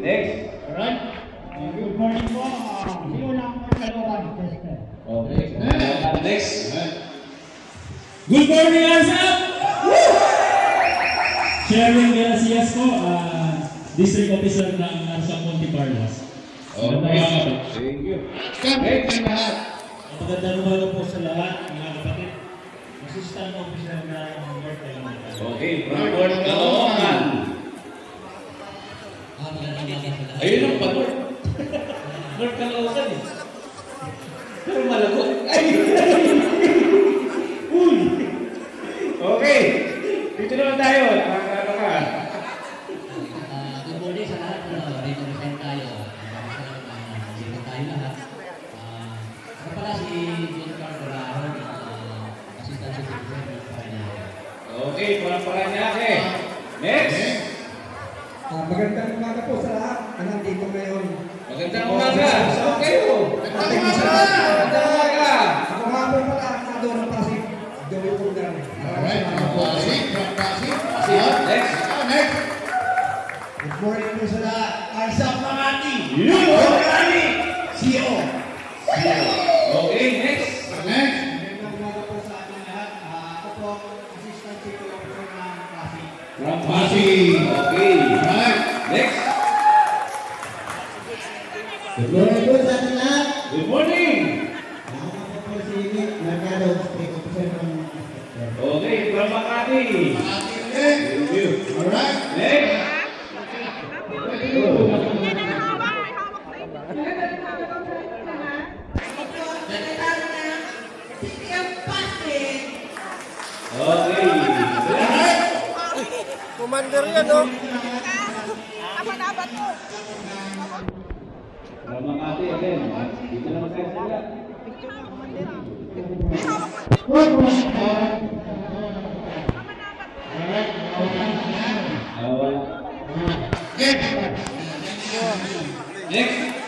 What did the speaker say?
Next. Alright. Good morning po. Sino lang po Caloocan? Okay. Next. Good morning, ASAP! Sharing Gracias po, District Officer ng Narsang Monte Carlos. Okay. Thank you. Next na lahat. Magandang umaga po sa lahat, mga kapatid. Assistant Officer na North Caloocan. Okay, from North Caloocan. Ayun ang pa-North. North Caloocan eh. Pero malago. Uy! Okay. Dito naman tayo. Nakakano ka. Good morning sa lahat. Dito rin tayo. Dito tayo lahat. Ako pala si John Carter, Assistant Secretary ng Paranaque. Okay, Paranaque. Next. Magandang umaga po sa lahat na nandito ngayon. Magandang umaga. Saan kayo? Magandang umaga. Ako nga po pala ang Ador ng Pasig. Joey Pulgar. Alright. Next. Good morning po sa lahat. Isaac Makati. Makati. CEO. Okay, next. Magandang umaga po sa ating lahat. Ako po, Assistant City Officer ng Pasig. From Pasig. Okay. Next. Good morning po sa ating lahat. Good morning. Ako po si Nick Mercado, District Officer ng Okay, from Makati. Thank you. Alright. Next. Okay. Commander yan, no? Dapat po. From Makati again. Dito naman tayo sila. Wala. Next.